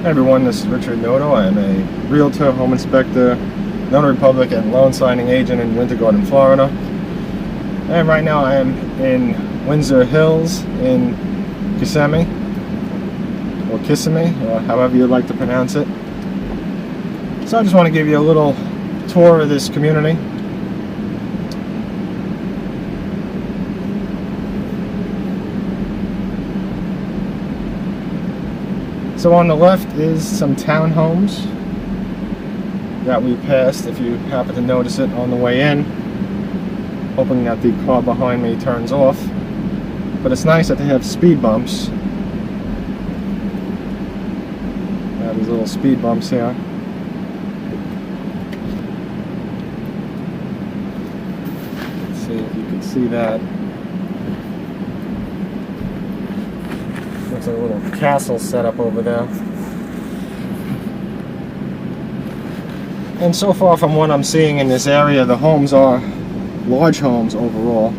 Hi everyone, this is Richard Noto. I am a realtor, home inspector, notary public, and loan signing agent in Winter Garden, Florida. And right now I am in Windsor Hills in Kissimmee, or Kissimmee, or however you'd like to pronounce it. So I just want to give you a little tour of this community. So on the left is some townhomes that we passed, if you happen to notice it on the way in, hoping that the car behind me turns off. But it's nice that they have speed bumps. These little speed bumps here. Let's see if you can see that. Looks like a little castle set up over there. And so far from what I'm seeing in this area, the homes are large homes overall.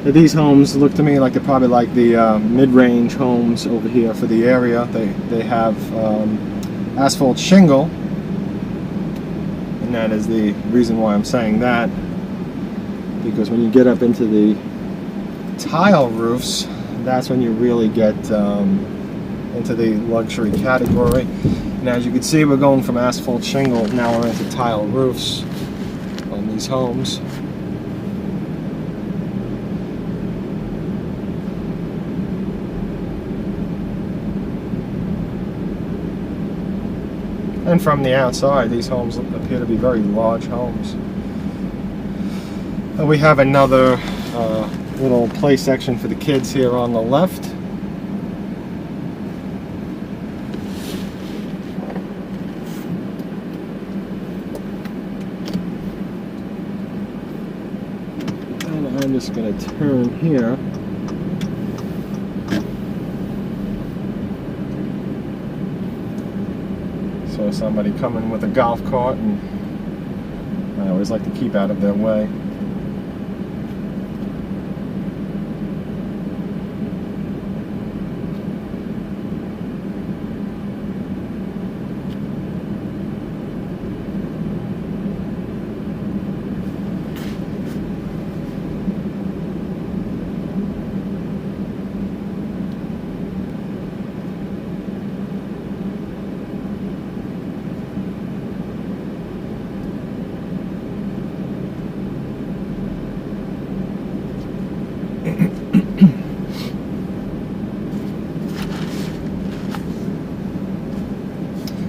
These homes look to me like they're probably like the mid-range homes over here for the area. They have asphalt shingle, and that is the reason why I'm saying that, because when you get up into the tile roofs, that's when you really get into the luxury category. And as you can see, we're going from asphalt shingle, now we're into tile roofs on these homes. And from the outside, these homes appear to be very large homes. And we have another little play section for the kids here on the left. And I'm just going to turn here. So somebody coming with a golf cart, and I always like to keep out of their way.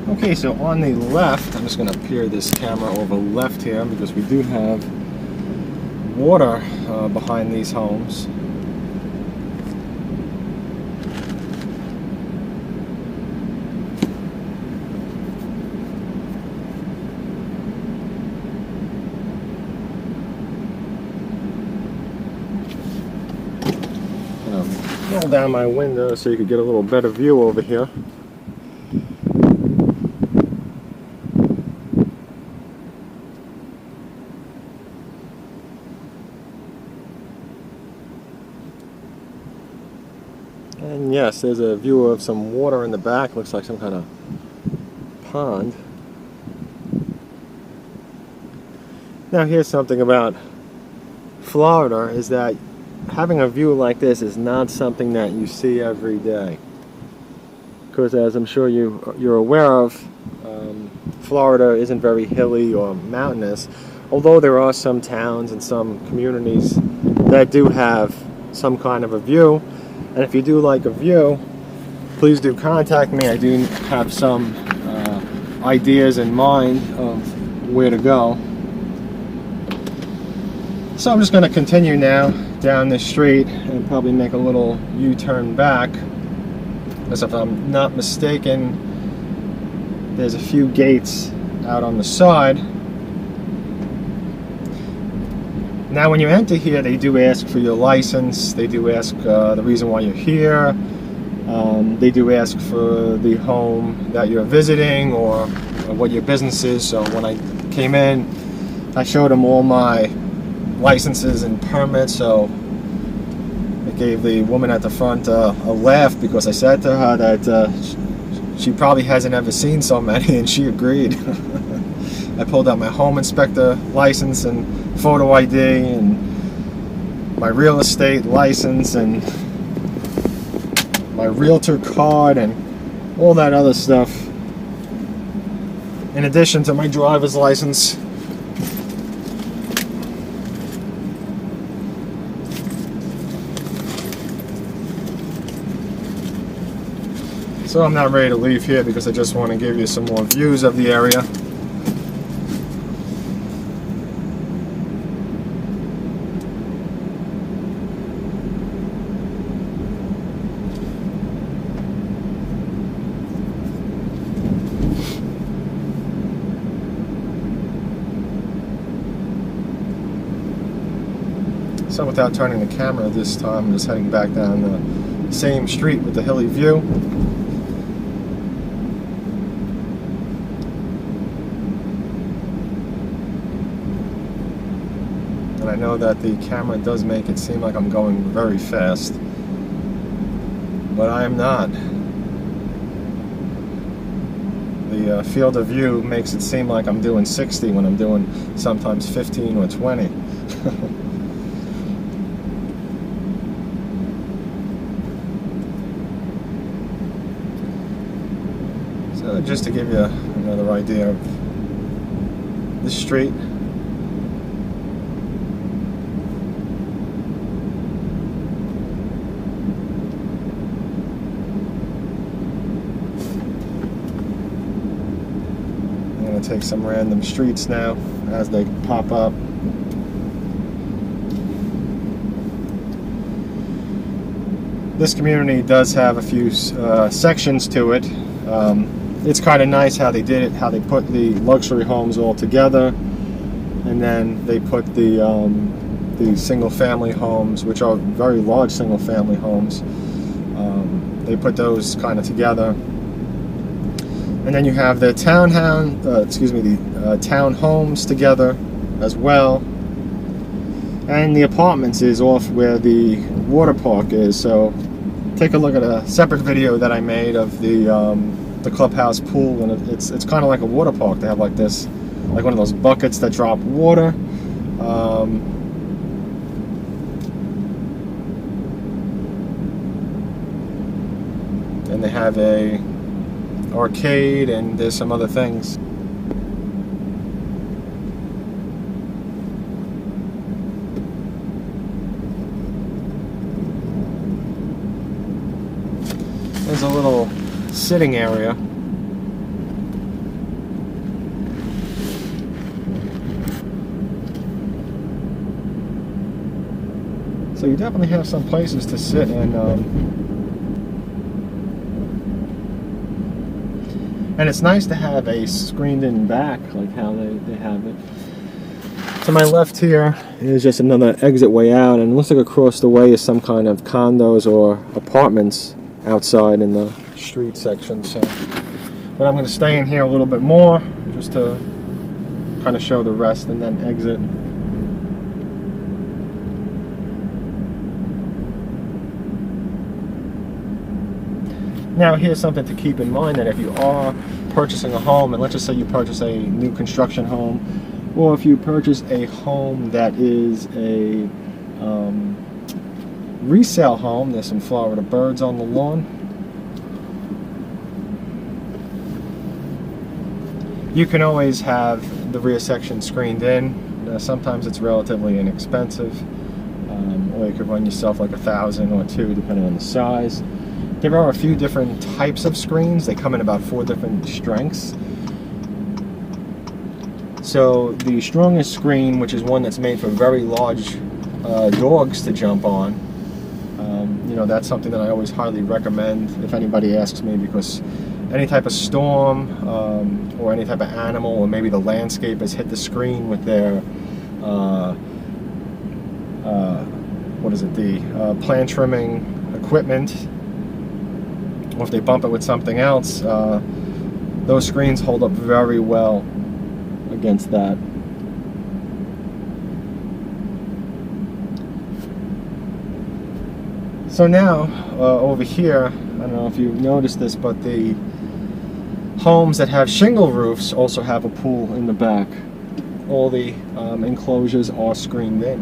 Okay, so on the left, I'm just going to peer this camera over left here because we do have water behind these homes. Roll down my window so you could get a little better view over here. And yes, there's a view of some water in the back. Looks like some kind of pond. Now here's something about Florida, is that having a view like this is not something that you see every day. Because as I'm sure you're aware of, Florida isn't very hilly or mountainous, although there are some towns and some communities that do have some kind of a view. And if you do like a view, please do contact me. I do have some ideas in mind of where to go. So I'm just going to continue now down this street and probably make a little U-turn back, because if I'm not mistaken, there's a few gates out on the side. Now when you enter here, they do ask for your license, they do ask the reason why you're here, they do ask for the home that you're visiting or what your business is. So when I came in, I showed them all my licenses and permits, so gave the woman at the front a laugh because I said to her that she probably hasn't ever seen so many, and she agreed. I pulled out my home inspector license and photo ID and my real estate license and my realtor card and all that other stuff, in addition to my driver's license. So I'm not ready to leave here because I just want to give you some more views of the area. So without turning the camera this time, I'm just heading back down the same street with the hilly view. And I know that the camera does make it seem like I'm going very fast, but I am not. The field of view makes it seem like I'm doing 60 when I'm doing sometimes 15 or 20. So just to give you another idea of the street. I'm going to take some random streets now as they pop up. This community does have a few sections to it. It's kind of nice how they did it, how they put the luxury homes all together, and then they put the single-family homes, which are very large single-family homes. They put those kind of together, and then you have the townhomes together as well, and the apartments is off where the water park is. So take a look at a separate video that I made of the clubhouse pool, and it's kind of like a water park. They have like this, like one of those buckets that drop water. And they have a arcade, and there's some other things. There's a little sitting area. So you definitely have some places to sit, and it's nice to have a screened-in back, like how they have it. To my left here is just another exit way out, and it looks like across the way is some kind of condos or apartments outside in the street section. So, but I'm going to stay in here a little bit more just to kind of show the rest and then exit. Now here's something to keep in mind, that if you are purchasing a home, and let's just say you purchase a new construction home, or if you purchase a home that is a resale home, there's some Florida birds on the lawn. You can always have the rear section screened in. Sometimes it's relatively inexpensive, or you could run yourself like $1,000 or $2,000 depending on the size. There are a few different types of screens. They come in about 4 different strengths. So the strongest screen, which is one that's made for very large dogs to jump on, that's something that I always highly recommend if anybody asks me, because any type of storm or any type of animal, or maybe the landscape has hit the screen with their plant trimming equipment, or if they bump it with something else, those screens hold up very well against that. So now, over here, I don't know if you noticed this, but the homes that have shingle roofs also have a pool in the back. All the enclosures are screened in,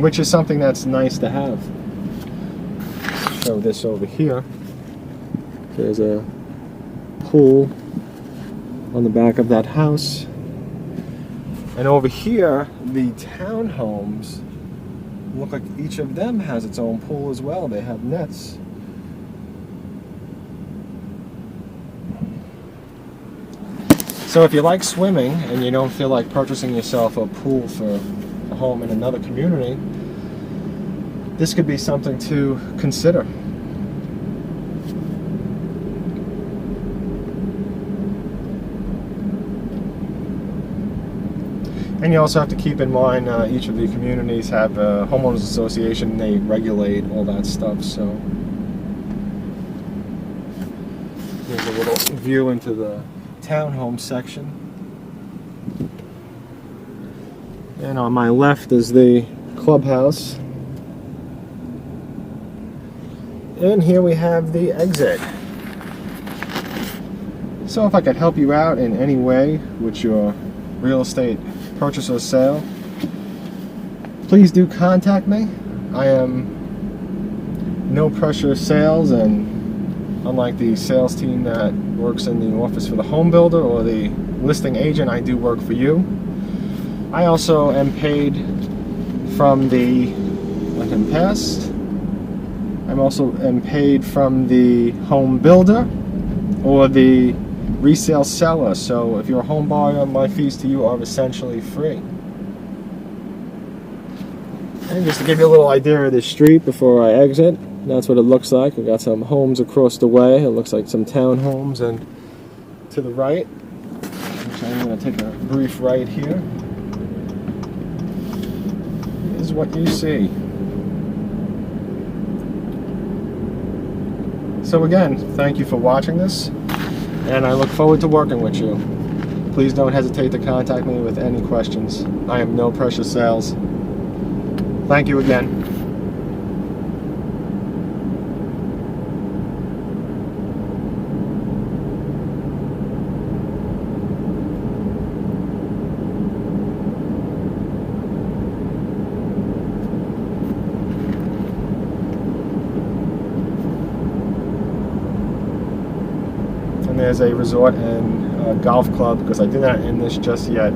which is something that's nice to have. Show this over here. There's a pool on the back of that house. And over here, the townhomes look like each of them has its own pool as well. They have nets. So if you like swimming and you don't feel like purchasing yourself a pool for a home in another community, this could be something to consider. And you also have to keep in mind each of the communities have a homeowners association. They regulate all that stuff. So here's a little view into the townhome section. And on my left is the clubhouse. And here we have the exit. So if I could help you out in any way with your real estate purchase or sale, please do contact me. I am no pressure sales, and unlike the sales team that works in the office for the home builder or the listing agent, I do work for you. I also am paid from the Lincoln Past. I'm also paid from the home builder or the resale seller. So if you're a home buyer, my fees to you are essentially free. And just to give you a little idea of the street before I exit, that's what it looks like. We've got some homes across the way. It looks like some townhomes, and to the right, which I'm going to take a brief right here, is what you see. So again, thank you for watching this, and I look forward to working with you. Please don't hesitate to contact me with any questions. I am no pressure sales. Thank you again. And there's a resort and golf club, because I did not end this just yet.